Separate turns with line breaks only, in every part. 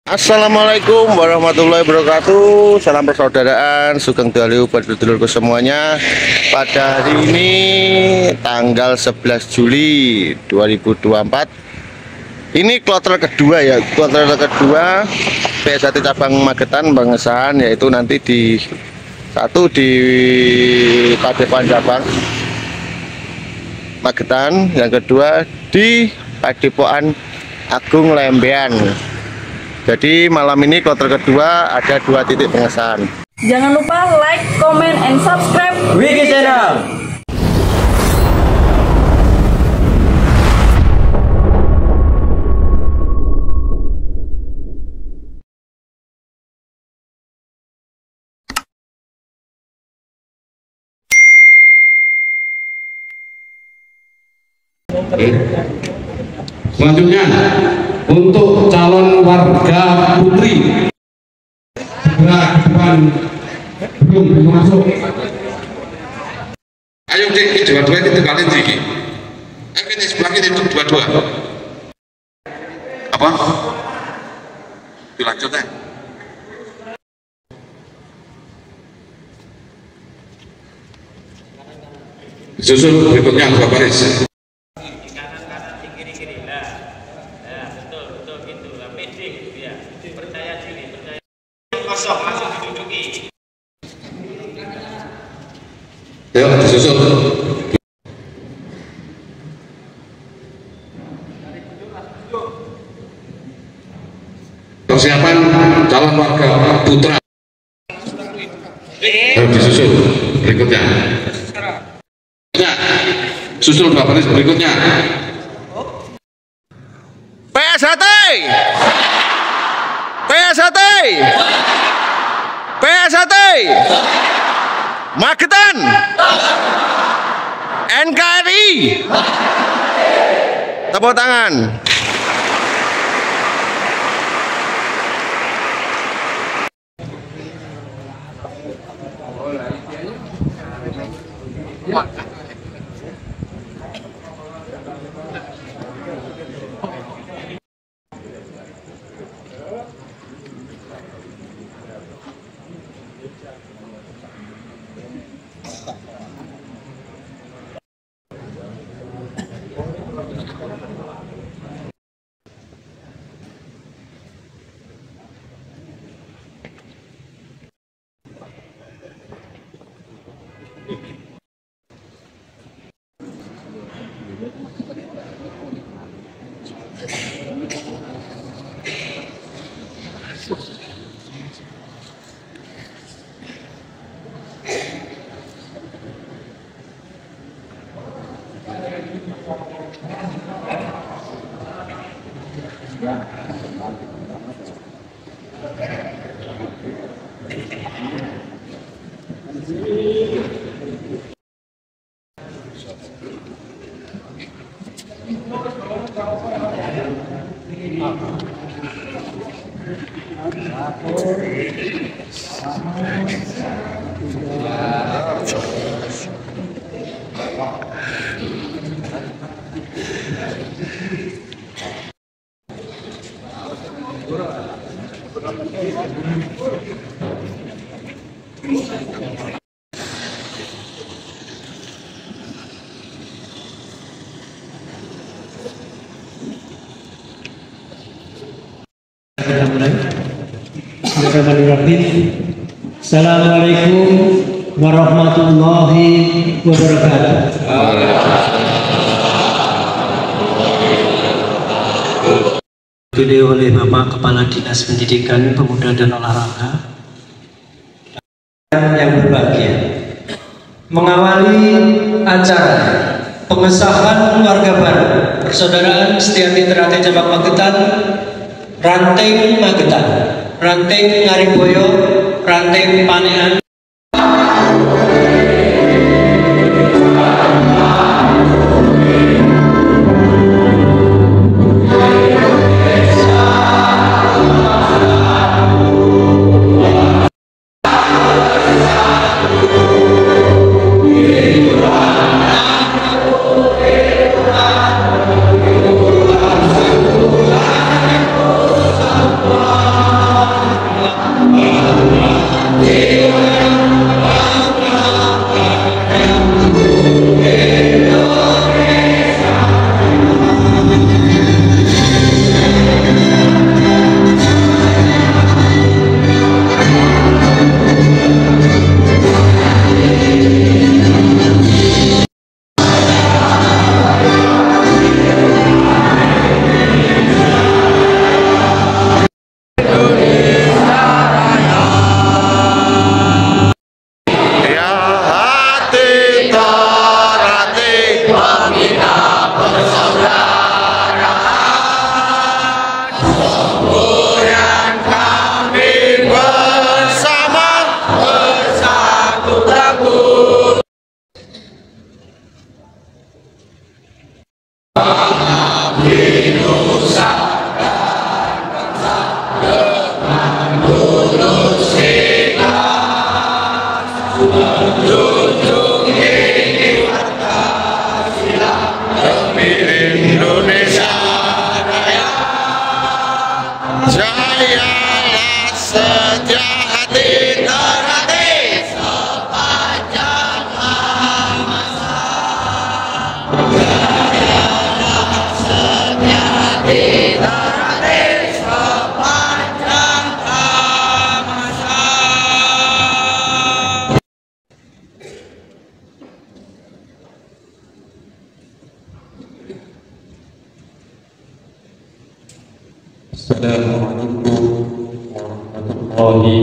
Assalamualaikum warahmatullahi wabarakatuh. Salam persaudaraan, sugeng dalu sedulurku semuanya. Pada hari ini tanggal 11 Juli 2024. Ini kloter kedua ya, kloter kedua PSAT cabang Magetan Bangesan, yaitu nanti di satu di Padepokan cabang Magetan, yang kedua di Padepokan Agung Lembean. Jadi malam ini kloter kedua ada 2 titik pengesahan.
Jangan lupa like, comment, and subscribe
Wiki Channel.
Selanjutnya untuk calon warga putri segera ke depan, belum masuk. Ayo dik, dua-dua itu tinggalin tinggi. Ini sebelah ini itu dua-dua. Apa? Dilanjut ya. Susul berikutnya dua baris.
Langsung diduduki.
Ayo disusul. Persiapan calon warga putra. Ayo disusul berikutnya. Susul dua baris berikutnya.
PSAT PSAT PSAT Magetan NKRI, tepuk tangan.
Assalamualaikum warahmatullahi wabarakatuh. Dipilih oleh Bapak Kepala Dinas Pendidikan, Pemuda dan Olahraga yang berbahagia, mengawali acara pengesahan warga baru Persaudaraan Setiati Ternate Cabang Magetan, Ranting Magetan, Ranting Ngariboyo, Ranting Panean.
Allah
demi Indonesia Raya. Jayalah setia hati terhati sepanjang masa. Jayalah setia hati terhati sepanjang masa.
Assalamualaikum warahmatullahi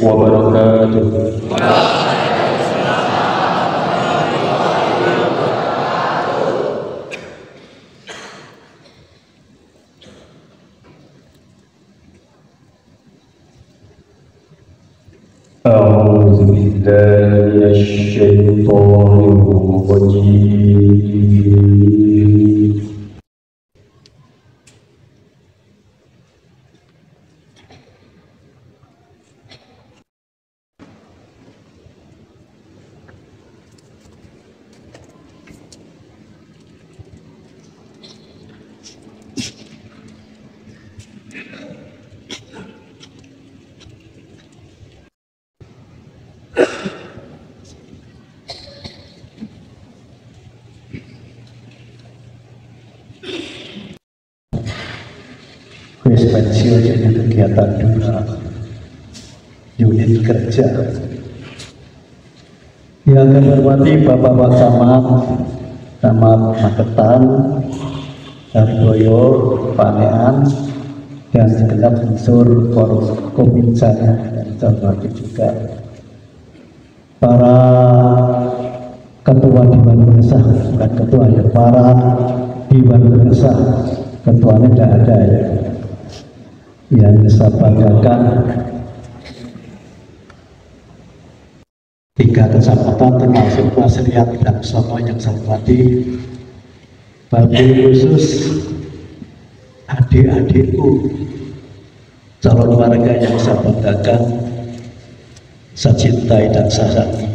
wabarakatuh. أعوذ بالله من الشيطان الرجيم. Pensiun jadi kegiatan dua unit kerja yang kami hormati Bapak Camat Magetan, Darboyo, Panean, dan segenap unsur Kominjanya yang saya hormati juga para ketua Dewan Pengesah, bukan ketua ya, para Dewan Pengesah, ketuanya tidak ada ya. Yang saya banggakan 3 kecamatan termasuk Pasiriat dan Sono yang saya hormati, bagi khusus adik-adikku calon warga yang saya banggakan, saya cintai dan saya sayangi.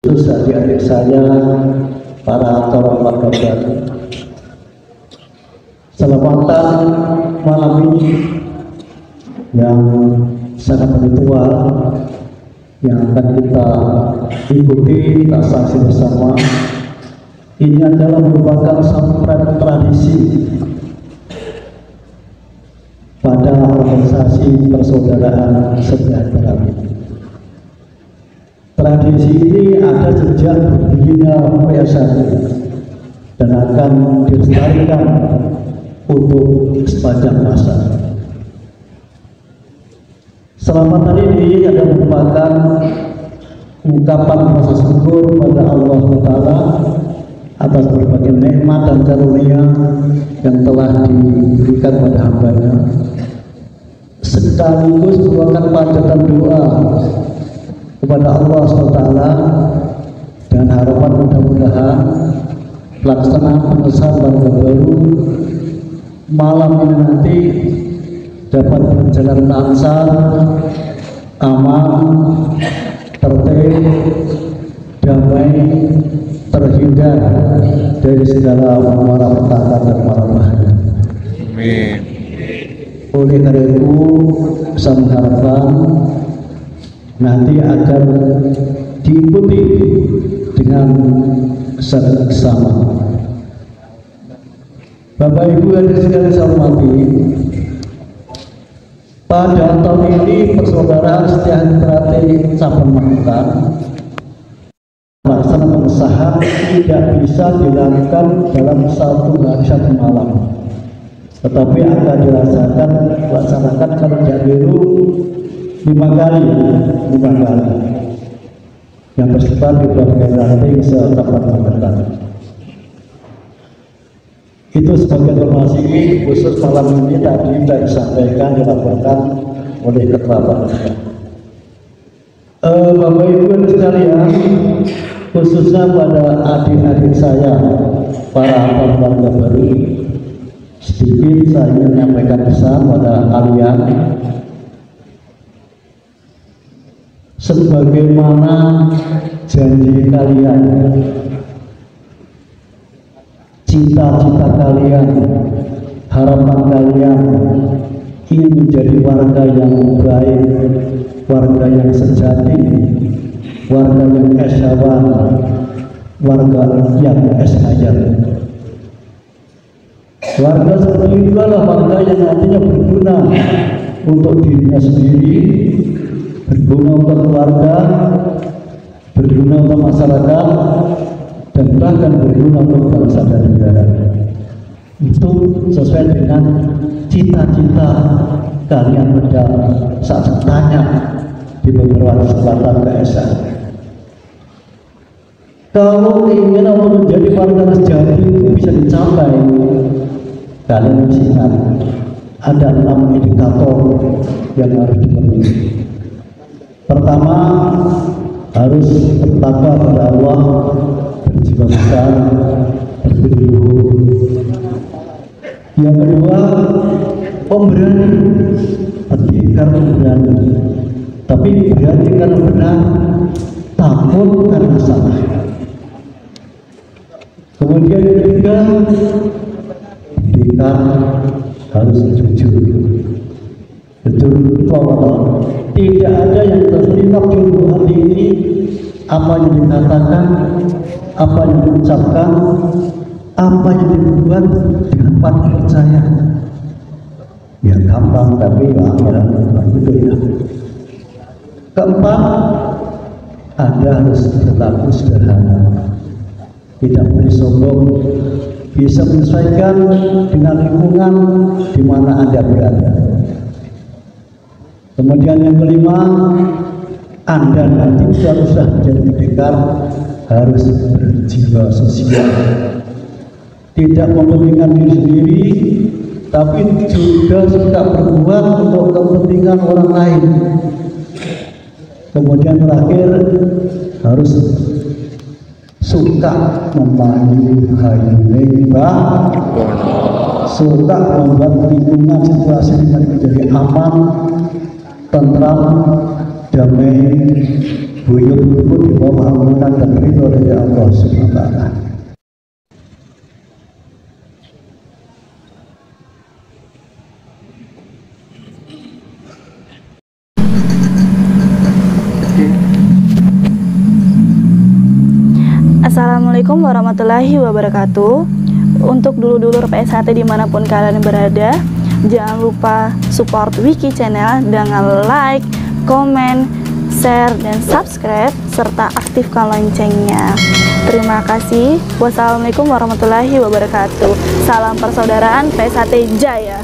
Khusus adik-adik saya, para calon warga baru. Selamatan malam ini yang sangat ritual yang akan kita ikuti, kita saksi bersama. Ini adalah merupakan satu tradisi pada organisasi persaudaraan sejahtera. Tradisi ini ada sejak berdirinya PSSI dan akan dilestarikan untuk sepanjang masa. Selamatan ini adalah merupakan ungkapan rasa syukur pada Allah Ta'ala atas berbagai nikmat dan karunia yang telah diberikan pada hambanya, sekaligus merupakan panjatan doa kepada Allah SWT dan harapan mudah-mudahan pelaksanaan pengesahan warga baru malam ini nanti dapat berjalan lancar, aman, tertib, damai, terhindar dari segala malapetaka dan malapetaka.
Amin.
Oleh karena itu, saya mengharapkan nanti akan diikuti dengan seksama. Bapak Ibu yang sekalian saya hormati, pada tahun ini persaudaraan sejahtera cabang Magetan melaksanakan pengesahan tidak bisa dilakukan dalam satu hari satu malam, tetapi akan dilaksanakan kalau Jadiru 5 kali yang tersebar di berbagai ranting se-Cabang Magetan. Itu sebagai informasi khusus malam ini tadi sudah disampaikan, dilaporkan oleh Ketua Panitia. Bapak Ibu dan sekalian, khususnya pada adik-adik saya, para warga baru, sedikit saya ingin menyampaikan pesan pada kalian. sebagaimana janji kalian, cita-cita kalian, harapan kalian ingin menjadi warga yang baik, warga yang sejati, warga yang esyawan, warga yang eshayat. Warga seperti itu adalah warga yang nantinya berguna untuk dirinya sendiri, berguna untuk keluarga, berguna untuk masyarakat, dan bahkan berguna untuk bangsa dan negara. Itu sesuai dengan cita-cita kalian pada saat ditanya di beberapa kesempatan PSA. Kalau keinginan untuk menjadi warga sejati itu bisa dicapai, kalian harus ingat ada 6 indikator yang harus dipenuhi. Pertama, harus bertakwa kepada Allah, berjiwa besar, berbudi luhur. Yang kedua, pemberani, pendekar pemberani, tapi berani karena benar, takut karena salah. Kemudian yang ketiga, pendekar harus jujur. Jujur itu apa? Tidak ada yang terlintas di lubuk hati ini, apa yang dikatakan, apa yang diucapkan, apa yang dibuat dengan penuh percaya. Ya gampang tapi ya akhirat begitu ya. Keempat, Anda harus berlaku sederhana, tidak boleh sombong, bisa menyesuaikan dengan lingkungan di mana Anda berada. Kemudian yang kelima, Anda nanti sudah menjadi pendekar harus berjiwa sosial, tidak mementingkan diri sendiri, tapi juga suka berbuat untuk kepentingan orang lain. Kemudian terakhir, harus suka memayu hayuneba, suka membuat lingkungan situasi menjadi aman, tentram, damai, guyub di bawah ampunan dan ridho dari Allah Subhanahu wa Ta'ala.
Assalamualaikum warahmatullahi wabarakatuh. Untuk dulur-dulur PSHT dimanapun kalian berada, jangan lupa support Wiki Channel dengan like, komen, share, dan subscribe, serta aktifkan loncengnya. Terima kasih. Wassalamualaikum warahmatullahi wabarakatuh. Salam persaudaraan PSHT Jaya.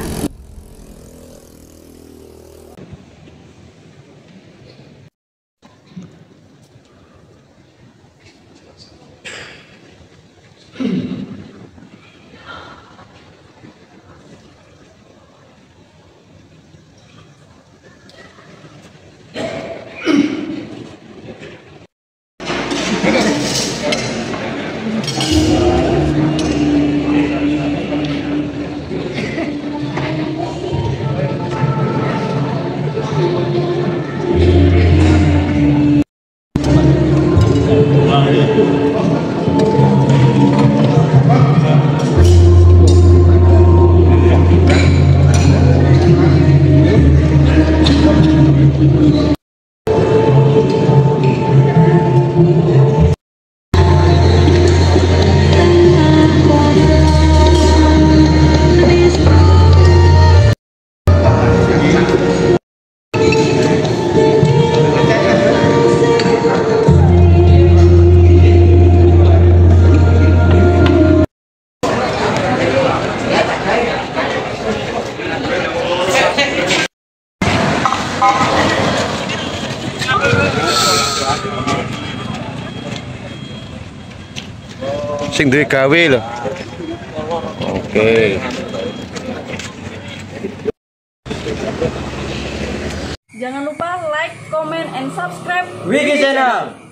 Sing duwe gawe lho. Oke.
Jangan lupa like, comment, and subscribe
Wiki Channel.